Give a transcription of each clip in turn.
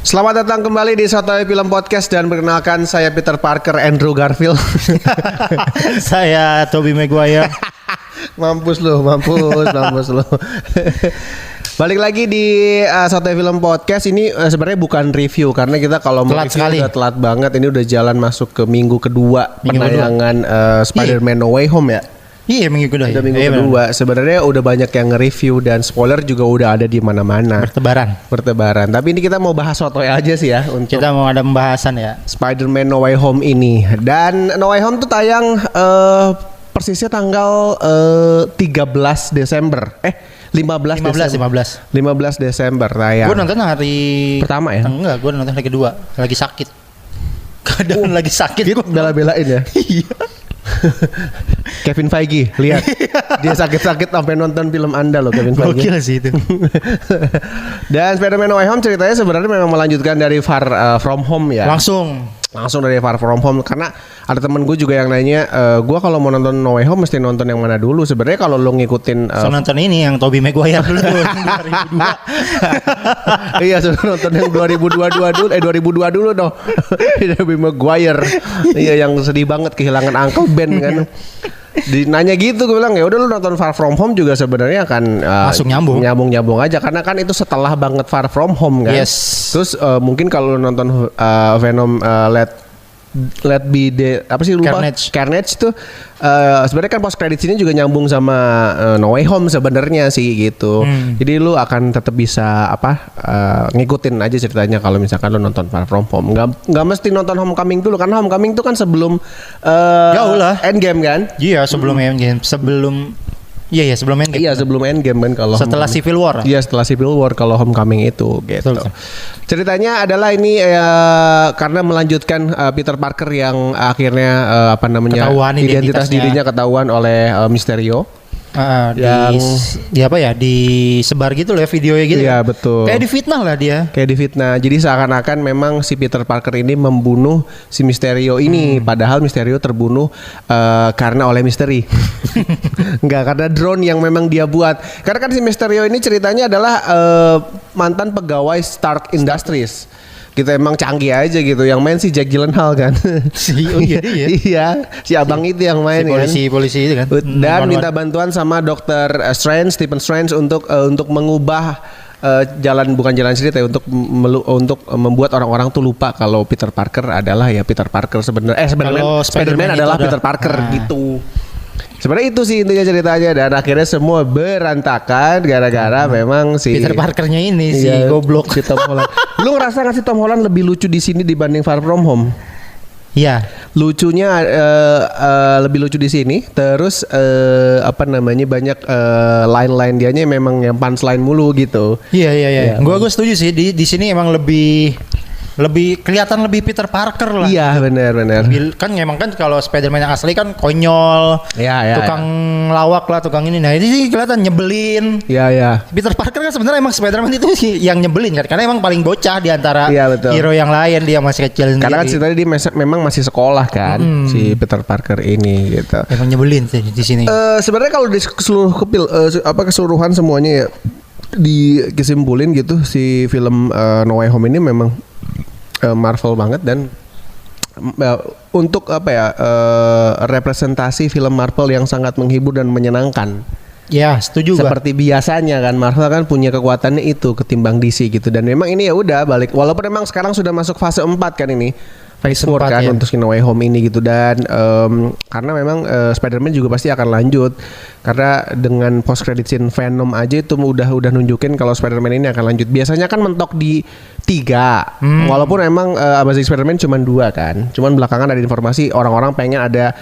Selamat datang kembali di Sotoy Film Podcast dan perkenalkan saya Peter Parker Andrew Garfield. Saya Tobey Maguire. Mampus lu. Balik lagi di Sotoy Film Podcast. Ini sebenarnya bukan review karena kita kalau mau Telat review sekali. udah telat banget. Ini udah jalan masuk ke minggu kedua penayangan Spider-Man No Way Home ya. Iya minggu kedua. Udah minggu kedua. Sebenarnya udah banyak yang nge-review dan spoiler juga udah ada di mana-mana. Bertebaran. Tapi ini kita mau bahas Sotoy aja sih ya untuk Kita mau ada pembahasan ya. Spider-Man No Way Home ini. Dan No Way Home tuh tayang persisnya tanggal 13 Desember. 15 Desember tayang. Gue nonton hari pertama ya? Enggak, gue nonton hari kedua. Lagi sakit. Keadaan lagi sakit. Gitu bela-belain ya. Iya. Kevin Feige, lihat. Dia sakit-sakit sampai nonton film Anda loh Kevin Feige. Gokil sih itu. Dan Spider-Man No Way Home ceritanya sebenarnya memang melanjutkan dari Far From Home ya. Langsung dari Far From Home karena ada temen gue juga yang nanya, gue kalau mau nonton No Way Home mesti nonton yang mana dulu. Sebenarnya kalau lo ngikutin So nonton ini yang Tobey Maguire dulu 2002. Iya sudah nonton yang 2002 dulu dong. Tobey Maguire. Iya yang sedih banget kehilangan Uncle Ben kan. Nanya gitu gue bilang ya udah lu nonton Far From Home juga sebenarnya akan Masuk nyambung aja karena kan itu setelah banget Far From Home kan. Yes. Terus mungkin kalau lu nonton Venom Let Be The apa sih lupa Carnage tuh sebenarnya kan post credits ini juga nyambung sama No Way Home sebenarnya sih gitu. Jadi lu akan tetap bisa ngikutin aja ceritanya kalau misalkan lu nonton Far From Home. Nggak mesti nonton Homecoming dulu karena Homecoming tuh kan sebelum Jauh lah. Endgame kan? Iya sebelum Endgame. Sebelum Endgame. Iya sebelum Endgame kan kalau Setelah Civil War. Iya setelah Civil War kalau Homecoming itu gitu. Betul. Ceritanya adalah ini karena melanjutkan Peter Parker yang akhirnya Ketahuan identitas identitasnya. dirinya ketahuan oleh Mysterio. Disebar gitu loh ya videonya gitu. Iya betul. Kayak difitnah lah dia. Kayak difitnah. Jadi seakan-akan memang si Peter Parker ini membunuh si Mysterio ini. Padahal Mysterio terbunuh karena oleh misteri. Enggak, karena drone yang memang dia buat. Karena kan si Mysterio ini ceritanya adalah mantan pegawai Stark Industries. Gitu emang canggih aja gitu. Yang main si Jake Gyllenhaal kan. Iya, si abang itu yang main polisi itu kan. Dan minta bantuan sama Dr. Stephen Strange untuk mengubah bukan jalan cerita ya, untuk membuat orang-orang tuh lupa kalau Peter Parker adalah ya Peter Parker sebenarnya. Spider-Man adalah Peter Parker gitu. Sebenarnya itu sih intinya ceritanya dan akhirnya semua berantakan gara-gara memang si Peter Parkernya ini si goblok. Si Tom Holland. Lu ngerasa nggak sih Tom Holland lebih lucu di sini dibanding Far From Home? Iya. Lucunya lebih lucu di sini. Terus banyak line-line dianya memang yang punchline mulu gitu. Iya. Gue setuju sih di sini emang lebih kelihatan lebih Peter Parker lah. Iya benar. Kan emang kan kalau Spider-Man yang asli kan konyol, tukang lawak lah, tukang ini. Nah ini sih kelihatan nyebelin. Iya. Peter Parker kan sebenarnya emang Spider-Man itu sih yang nyebelin kan, karena emang paling bocah di antara hero yang lain, dia masih kecil sendiri. Karena kan ceritanya dia memang masih sekolah kan si Peter Parker ini gitu. Emang nyebelin sih di sini. Sebenarnya kalau di keseluruhan semuanya ya disimpulin gitu si film No Way Home ini memang Marvel banget dan untuk representasi film Marvel yang sangat menghibur dan menyenangkan. Ya, setuju. Seperti biasanya kan Marvel kan punya kekuatannya itu ketimbang DC gitu dan memang ini ya udah balik walaupun memang sekarang sudah masuk fase 4 kan ini. Phase 4 kan untuk No Way Home ini gitu dan karena memang Spider-Man juga pasti akan lanjut karena dengan post credit scene Venom aja itu udah nunjukin kalau Spider-Man ini akan lanjut. Biasanya kan mentok di 3 walaupun emang Amazing Spider-Man cuma 2 kan. Cuman belakangan ada informasi orang-orang pengen ada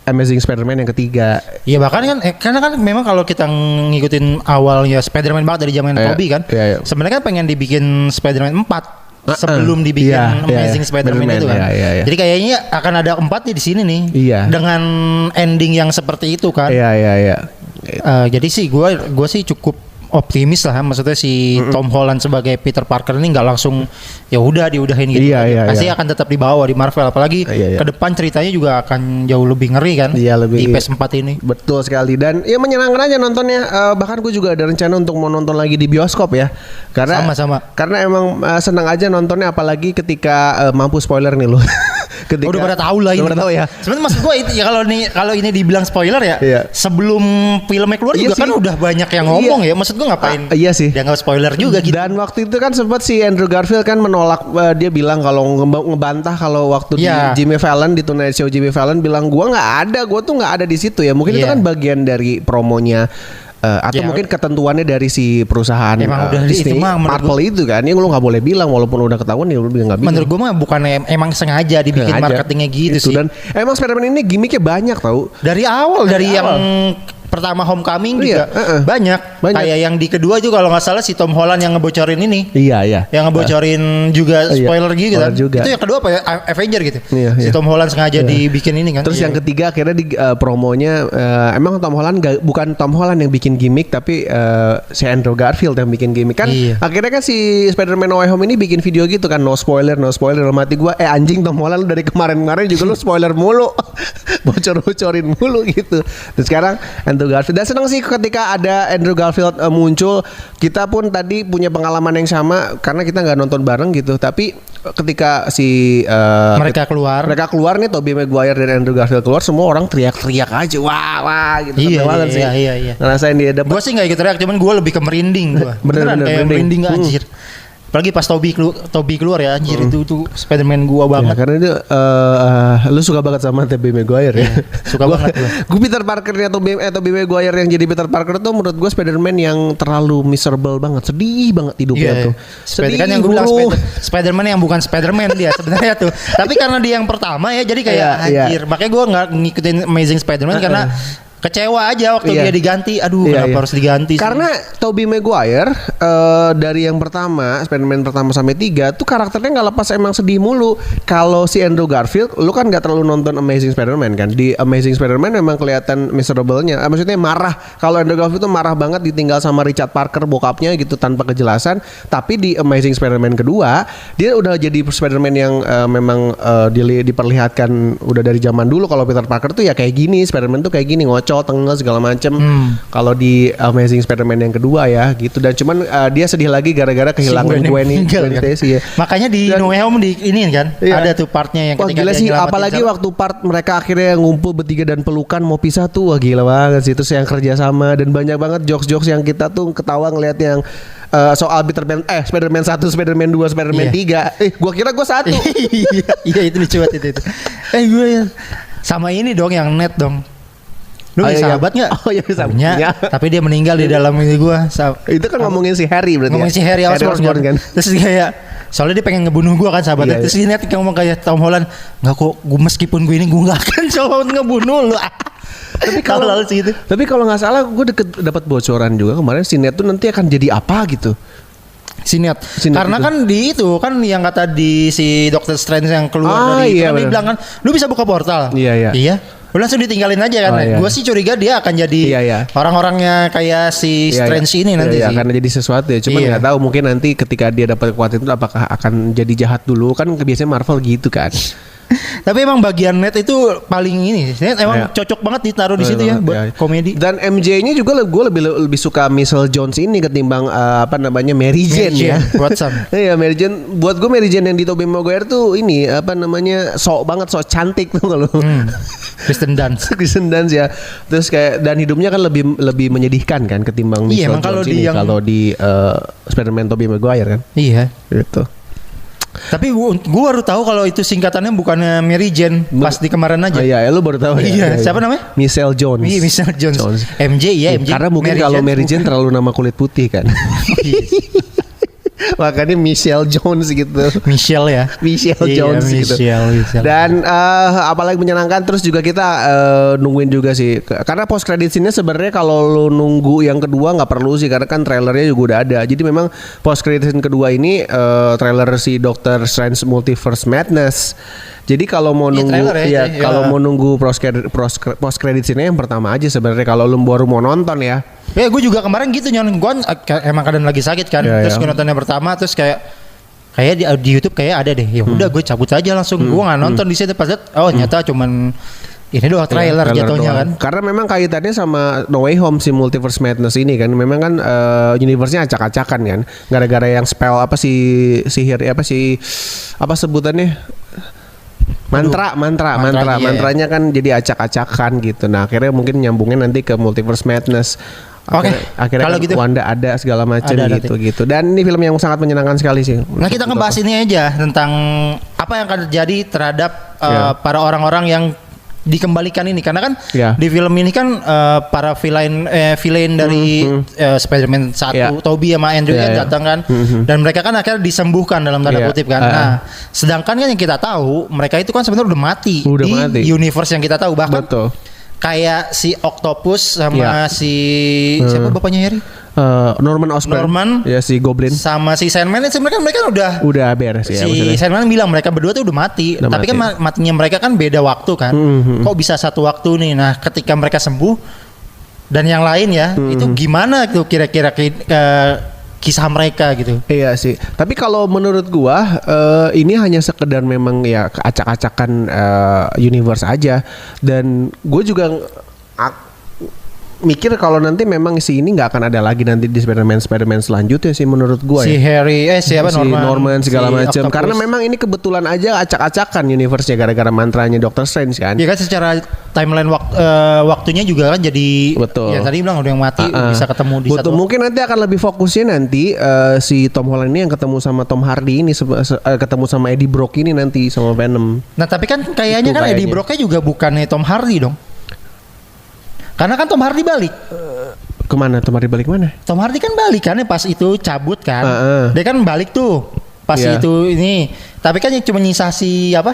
Amazing Spider-Man yang ketiga. Iya bahkan kan karena kan memang kalau kita ngikutin awalnya Spider-Man banget dari zaman Tobey kan. Sebenarnya kan pengen dibikin Spider-Man 4 sebelum dibikin Amazing Spider-Man itu kan. Jadi kayaknya akan ada 4 di sini nih. Dengan ending yang seperti itu kan. Iya. Jadi sih gue sih cukup optimis lah, maksudnya si Tom Holland sebagai Peter Parker ini nggak langsung ya udah diudahin gitu. Pasti akan tetap dibawa di Marvel, apalagi ke depan ceritanya juga akan jauh lebih ngeri kan. Di PS4 ini. Betul sekali, dan ya menyenangkan aja nontonnya. Bahkan gue juga ada rencana untuk mau nonton lagi di bioskop ya. Karena sama-sama. Karena emang senang aja nontonnya, apalagi ketika mampu spoiler nih lo. Udah pada tahu lah ini. Udah tahu ya. Sebenarnya maksud gue itu ya, kalau ini dibilang spoiler ya, sebelum filmnya keluar juga kan udah banyak yang ngomong ya. Maksud gue ngapain? Iya sih. Dia nggak spoiler juga gitu. Dan waktu itu kan sempat si Andrew Garfield kan menolak, dia bilang kalau ngebantah kalau waktu di Jimmy Fallon, di Tonight Show Jimmy Fallon bilang gua tuh nggak ada di situ ya. Mungkin itu kan bagian dari promonya. Atau mungkin ketentuannya dari si perusahaan Disney, Marvel itu kan, yang lu nggak boleh bilang walaupun udah ketahuan ya lu nggak bilang. Menurut gue mah bukan emang sengaja dibikin marketingnya gitu sih. Dan emang Spider-Man ini gimmicknya banyak tau. Dari awal yang pertama Homecoming juga banyak. Kayak yang di kedua juga kalau nggak salah si Tom Holland yang ngebocorin ini. Iya. Yang ngebocorin juga spoiler gitu kan. Itu yang kedua apa ya? Avenger gitu. Si Tom Holland sengaja dibikin ini kan. Terus yang ketiga akhirnya di promonya emang Tom Holland bukan Tom Holland yang bikin gimmick, tapi si Andrew Garfield yang bikin gimmick kan. Akhirnya kan si Spider-Man No Way Home ini bikin video gitu kan, no spoiler. Dalam hati gue anjing, Tom Holland dari kemarin juga lu spoiler mulu. Bocor-bocorin mulu gitu. Terus sekarang Andrew Garfield, dan senang sih ketika ada Andrew Garfield muncul. Kita pun tadi punya pengalaman yang sama karena kita nggak nonton bareng gitu, tapi ketika si mereka keluar nih, Tobey Maguire dan Andrew Garfield keluar, semua orang teriak-teriak aja, wah gitu. Iya. Ngerasain dia dapat. Gue sih nggak ikut teriak, cuman gue lebih ke merinding. Beneran kayak merinding anjir. Apalagi pas Tobey keluar ya, anjir itu Spider-Man gua banget. Karena itu lu suka banget sama Tobey Maguire ya. Suka banget gua Peter Parkernya Tobey Maguire yang jadi Peter Parker tuh menurut gua Spider-Man yang terlalu miserable banget, sedih banget hidupnya tuh. Sedih kan yang gua bilang Spider-Man yang bukan Spider-Man dia sebenarnya tuh. Tapi karena dia yang pertama ya, jadi kayak anjir. Makanya gua nggak ngikutin Amazing Spider-Man karena kecewa aja waktu dia diganti. Aduh, kenapa harus diganti sih? Karena Tobey Maguire dari yang pertama, Spider-Man pertama sampai 3 tuh karakternya nggak lepas emang sedih mulu. Kalau si Andrew Garfield, lu kan nggak terlalu nonton Amazing Spider-Man kan? Di Amazing Spider-Man memang kelihatan miserable-nya. Maksudnya marah. Kalau Andrew Garfield tuh marah banget ditinggal sama Richard Parker bokapnya gitu tanpa kejelasan. Tapi di Amazing Spider-Man kedua, dia udah jadi Spider-Man yang memang diperlihatkan udah dari zaman dulu. Kalau Peter Parker tuh ya kayak gini, Spider-Man tuh kayak gini, tengah segala macem. Kalau di Amazing Spider-Man yang kedua ya gitu. Dan cuman dia sedih lagi gara-gara kehilangan Gwen Stacy ya. Makanya di No Way Home di ini kan ada tuh partnya yang ketika gila sih, apalagi waktu part mereka akhirnya ngumpul bertiga dan pelukan mau pisah tuh, wah gila banget sih. Terus yang kerja sama dan banyak banget jokes-jokes yang kita tuh ketawa ngeliat yang soal Spider-Man 1, Spider-Man 2, Spider-Man 3. Gua kira gua 1. Iya itu lucu banget itu. Gue ya sama ini dong yang net dong. Lu sahabat nggak? Oh iya, sahabatnya. Tapi dia meninggal di dalam ini gua. Itu kan ngomongin si Harry berarti. Ngomongin si Harry Osborn kan. Terus kayak soalnya dia pengen ngebunuh gua kan sahabatnya. Terus dia net ngomong kayak Tom Holland, nggak kok, gua meskipun gua ini gua nggak akan coba ngebunuh lu. Tapi kalau nggak salah gua dapat bocoran juga kemarin si Ned tuh nanti akan jadi apa gitu. Sinet karena itu. Kan di itu kan yang kata di si Doctor Strange yang keluar dari itu kan dia bilang kan lu bisa buka portal. Iya. Lu langsung ditinggalin aja kan. Gue sih curiga dia akan jadi orang-orangnya kayak si Strange ini nanti sih. Karena jadi sesuatu ya. Cuman nggak tahu mungkin nanti ketika dia dapat kekuatan itu apakah akan jadi jahat dulu, kan biasanya Marvel gitu kan. Tapi emang bagian net itu paling ini emang cocok banget ditaruh di situ ya buat komedi. Dan MJ-nya juga gue lebih suka Michelle Jones ini ketimbang Mary Jane ya. Watson. Iya, Mary Jane. Buat gue Mary Jane yang di Tobey Maguire tuh ini sok cantik tuh kalau. Kristen Dunst ya. Terus kayak dan hidupnya kan lebih menyedihkan kan ketimbang Michelle Jones ini kalau di Spider-Man Tobey Maguire kan. Iya, gitu. Tapi gue baru tahu kalau itu singkatannya bukannya Mary Jane pas di kemarin aja. Iya, lu baru tahu ya. Siapa namanya? Michelle Jones. Iya, Michelle Jones. MJ ya, MJ. Karena mungkin kalau Mary Jane terlalu nama kulit putih kan. Makanya Michelle Jones gitu. Michelle ya. Michelle Jones gitu. Michelle. Dan apalagi menyenangkan, terus juga kita nungguin juga sih. Karena post credit scene-nya sebenarnya kalau lu nunggu yang kedua nggak perlu sih, karena kan trailernya juga udah ada. Jadi memang post credit scene kedua ini trailer si Doctor Strange Multiverse Madness. Jadi kalau mau nunggu kalau mau nunggu post credit scene yang pertama aja sebenarnya kalau lu baru mau nonton ya. Ya gue juga kemarin gitu nyon, gue emang kadang lagi sakit kan, terus gue nonton yang pertama, terus kayak di YouTube kayak ada deh, ya udah gue cabut aja langsung, gue nggak nonton di situ pas liat, nyata cuman ini doang trailer jatuhnya kan. Karena memang kaitannya sama No Way Home si Multiverse Madness ini kan, memang kan universe-nya acak-acakan kan, gara-gara yang spell apa sihir apa sebutannya? Mantranya kan jadi acak-acakan gitu. Nah akhirnya mungkin nyambungnya nanti ke Multiverse Madness. Akhirnya kan gitu, Wanda ada segala macam gitu. Dan ini film yang sangat menyenangkan sekali sih. Nah kita ngebahas ini aja tentang apa yang akan terjadi terhadap para orang-orang yang dikembalikan ini, karena kan di film ini kan para villain dari Spider-Man 1 Tobey sama Andrew datang kan, dan mereka kan akhirnya disembuhkan dalam tanda kutip kan. Nah, sedangkan kan yang kita tahu mereka itu kan sebenarnya udah mati di universe yang kita tahu, bahkan kayak si Octopus sama si siapa bapaknya Harry? Norman Osborn, ya si Goblin, sama si Sandman itu mereka udah beres ya. Si Sandman bilang mereka berdua tuh udah mati, tapi kan matinya mereka kan beda waktu kan. Kok bisa satu waktu nih? Nah, ketika mereka sembuh dan yang lain itu gimana tuh kira-kira kisah mereka gitu? Iya sih. Tapi kalau menurut gua ini hanya sekedar memang ya acak-acakan universe aja, dan gue juga mikir kalau nanti memang si ini nggak akan ada lagi nanti di Spider-Man selanjutnya sih menurut gue si Harry siapa si Norman segala macam, karena memang ini kebetulan aja acak-acakan universe-nya gara-gara mantranya Doctor Strange kan. Iya kan, secara timeline waktunya juga kan jadi ya tadi bilang udah yang mati bisa ketemu di satu. Mungkin nanti akan lebih fokusnya nanti si Tom Holland ini yang ketemu sama Tom Hardy ini ketemu sama Eddie Brock ini nanti sama Venom. Nah tapi kan kayaknya Eddie Brocknya juga bukannya Tom Hardy dong. Karena kan Tom Hardy balik. Kemana Tom Hardy balik mana? Tom Hardy kan balik kan pas itu cabut kan. Dia kan balik tuh pas itu ini. Tapi kan yang cuma nyisa si apa?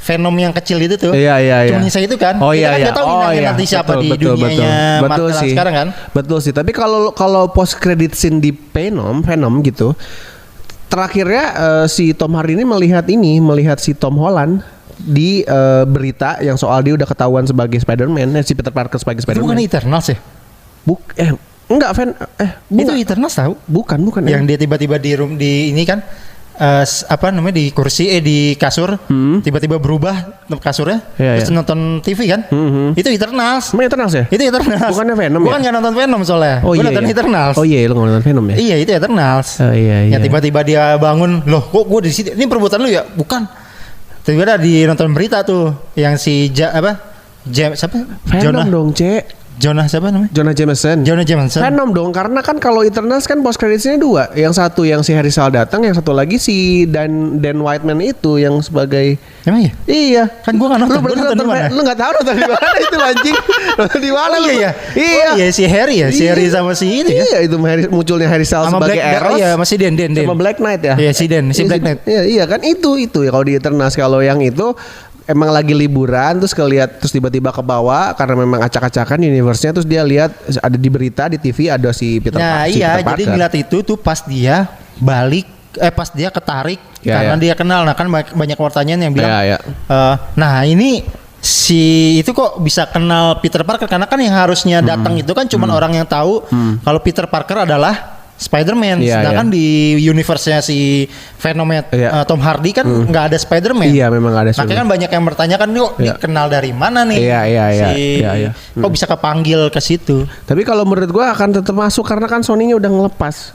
Venom yang kecil itu tuh. Iya. Cuma nyisa itu kan. Kita kan nggak tahu nanti siapa di dunianya Marvel sekarang kan. Betul sih. Tapi kalau post credit scene di Venom gitu. Terakhirnya si Tom Hardy ini melihat si Tom Holland di berita yang soal dia udah ketahuan sebagai Spider-Man, si Peter Parker sebagai Spider-Man. Itu bukan Eternals ya? Enggak, itu Eternals tahu? Bukan. Yang dia tiba-tiba di ini kan di kursi di kasur tiba-tiba berubah kasurnya terus nonton TV kan? Itu Eternals. Eternals ya? Itu Eternals. Bukannya Venom Bukan nggak nonton Venom soalnya. Gue nonton Eternals. Oh iya, lu nggak nonton Venom ya? Iya, itu Eternals. Yang tiba-tiba dia bangun, loh kok gue di sini? Ini perbuatan lu ya? Bukan. Tiba-tiba di nonton berita tuh yang si James siapa? Venom dong, Cek. Jonah siapa namanya? Jonah Jameson. Venom dong, karena kan kalau Eternals kan post creditsnya 2. Yang satu yang si Harry Styles datang, yang satu lagi si Dan Whiteman itu yang sebagai. Emang ya? Iya. Kan gua enggak nonton. Lu enggak tahu nonton di mana itu anjing. Nonton di mana lu? Iya. Iya si Harry ya, si Harry sama si ini ya. Iya, itu munculnya Harry Styles sebagai Eros. Iya, masih Den. Sama Black Knight ya. Iya, si Black Knight. Iya kan itu ya kalau di Eternals. Kalau yang itu emang lagi liburan terus tiba-tiba ke bawah karena memang acak-acakan universe-nya, terus dia lihat ada di berita di TV ada si Peter Parker. Nah iya, jadi ngeliat itu tuh pas dia balik pas dia ketarik karena dia kenal. Nah kan banyak pertanyaan yang bilang nah ini si itu kok bisa kenal Peter Parker, karena kan yang harusnya datang itu kan cuma orang yang tahu kalau Peter Parker adalah Spider-Man, sedangkan di universe-nya si Venom Tom Hardy kan nggak ada Spider-Man. Iya, memang nggak ada. Makanya kan banyak yang bertanya kan, ini kenal dari mana nih? Iya. Kok bisa kepanggil ke situ? Tapi kalau menurut gua akan tetap masuk karena kan Sony-nya udah ngelepas.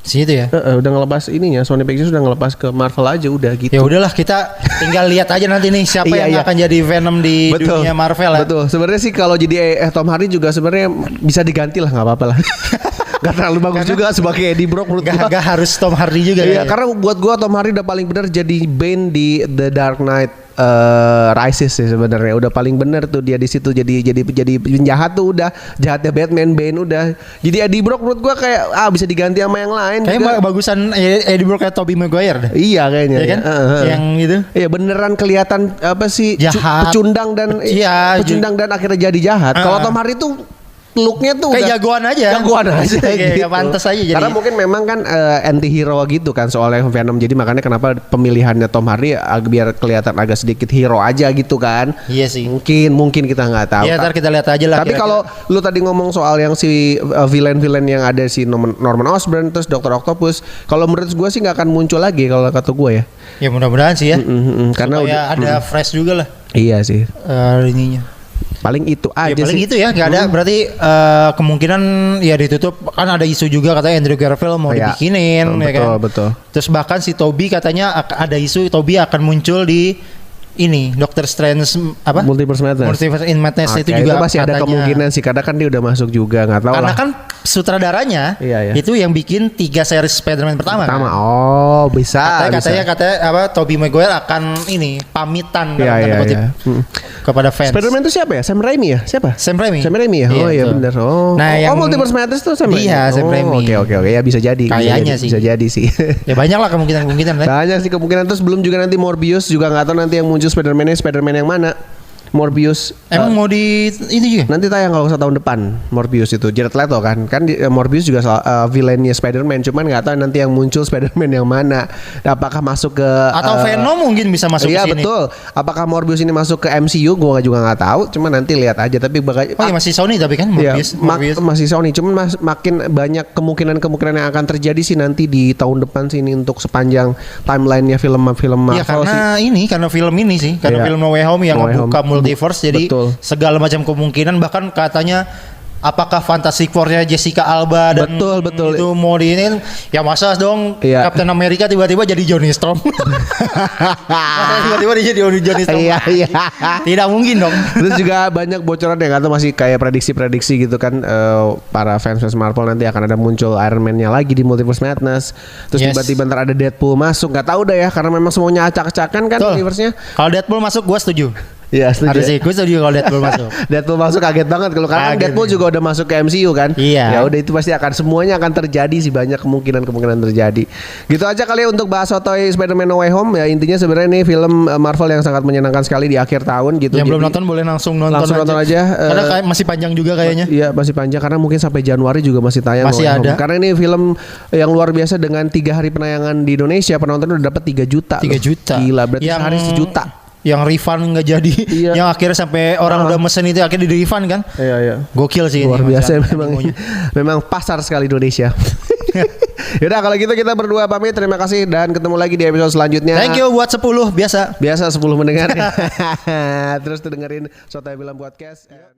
Situ ya? Udah ngelepas ininya, Sony Pictures udah ngelepas ke Marvel aja udah gitu. Ya udahlah, kita tinggal lihat aja nanti nih siapa yang akan jadi Venom di dunia Marvel ya. Betul. Sebenarnya sih kalau jadi Tom Hardy juga sebenarnya bisa diganti lah, nggak apa-apa lah. Gak terlalu bagus karena juga sebagai Eddie Brock menurut gua. Gak harus Tom Hardy juga. Iya, karena buat gua Tom Hardy udah paling benar jadi Bane di The Dark Knight Rises sih sebenarnya. Udah paling bener tuh dia di situ jadi penjahat tuh udah jahatnya Batman, Bane udah. Jadi Eddie Brock menurut gua kayak bisa diganti sama yang lain. Kayaknya bagusan Eddie Brock kayak Tobey Maguire dah. Iya kayaknya. Ya kan? Yang itu. Iya beneran kelihatan apa sih jahat. Pecundang dan akhirnya jadi jahat. Kalau Tom Hardy tuh looknya tuh kayak jagoan aja gitu. Pantas aja jadi. Karena mungkin memang kan anti hero gitu kan soalnya Venom, jadi makanya kenapa pemilihannya Tom Hardy biar kelihatan agak sedikit hero aja gitu kan. Iya sih, mungkin kita nggak tahu. Iya, ntar kita lihat aja lah. Tapi kalau lu tadi ngomong soal yang si villain yang ada si Norman Osborn terus Dr. Octopus, kalau menurut gue sih nggak akan muncul lagi kalau kata gue ya. Ya mudah-mudahan sih ya. Karena udah ada fresh juga lah. Iya sih. Ininya. Paling itu aja paling sih. itu ya, nggak ada berarti kemungkinan ya ditutup. Kan ada isu juga katanya Andrew Garfield mau dibikinin ya kan. Betul. Terus bahkan si Tobey katanya ada isu Tobey akan muncul di ini Doctor Strange apa? Multiverse in Madness itu juga itu masih ada kemungkinan sih karena kan dia udah masuk juga, nggak tahu karena lah. kan sutradaranya itu yang bikin 3 series Spider-Man pertama kan? Oh bisa katanya apa Tobey Maguire akan ini pamitan dalam tanda kutip kepada fans. Spider-Man itu siapa ya? Sam Raimi ya? Siapa? Sam Raimi ya? Oh iya benar. Nah, yang Multiverse Madness tuh Sam Raimi. Iya, Sam Raimi. Oke ya bisa jadi. Kayaknya sih. Bisa jadi sih. Ya banyak lah kemungkinan. Banyak sih kemungkinan. Terus belum juga nanti Morbius juga nggak tahu nanti yang muncul Spider-Man yang mana. Morbius emang mau di ini juga nanti tayang kalau tahun depan. Morbius itu Jared Leto kan Morbius juga villainnya Spider-Man, cuman nggak tahu nanti yang muncul Spider-Man yang mana, apakah masuk ke atau Venom mungkin bisa masuk ke sini. Iya betul, apakah Morbius ini masuk ke MCU gua juga nggak tahu, cuman nanti lihat aja. Tapi masih Sony tapi kan Morbius, masih Sony, cuman makin banyak kemungkinan yang akan terjadi sih nanti di tahun depan sini untuk sepanjang timelinenya film Marvel ya, karena sih. Karena film ini sih film No Way Home yang membuka multiverse, jadi segala macam kemungkinan, bahkan katanya apakah Fantastic Four-nya Jessica Alba dan betul itu mau diinin ya, masa dong Captain America tiba-tiba jadi Johnny Storm. Tiba-tiba dia jadi Johnny Storm. Iya. Tidak mungkin dong. Terus juga banyak bocoran yang atau masih kayak prediksi kan para fans Marvel nanti akan ada muncul Iron Man-nya lagi di Multiverse Madness. Terus tiba-tiba ntar ada Deadpool masuk, nggak tahu dah ya karena memang semuanya acak-acakan kan universe-nya. Kalau Deadpool masuk gua setuju. Iya setuju. Harus sih, gue setuju kalau Deadpool masuk. Deadpool masuk kaget banget kalau karena Deadpool juga udah masuk ke MCU kan. Iya. Ya udah itu pasti semuanya akan terjadi sih, banyak kemungkinan terjadi. Gitu aja kali ya untuk bahas sotoy Spider-Man No Way Home ya. Intinya sebenarnya ini film Marvel yang sangat menyenangkan sekali di akhir tahun gitu. Yang belum nonton boleh langsung nonton aja. Karena masih panjang juga kayaknya. Iya masih panjang karena mungkin sampai Januari juga masih tayang. Masih ada. Karena ini film yang luar biasa dengan 3 hari penayangan di Indonesia, penonton udah dapat 3 juta. 3 juta. Gila, berarti sehari 1 juta. Yang refund nggak jadi, yang akhirnya sampai orang udah mesen itu akhirnya di refund kan? Iya. Gokil sih. Luar biasa memang pasar sekali Indonesia. Yaudah kalau gitu kita berdua pamit, terima kasih dan ketemu lagi di episode selanjutnya. Thank you buat 10 biasa 10 mendengar. Terus tuh dengerin Sotoy Film Podcast.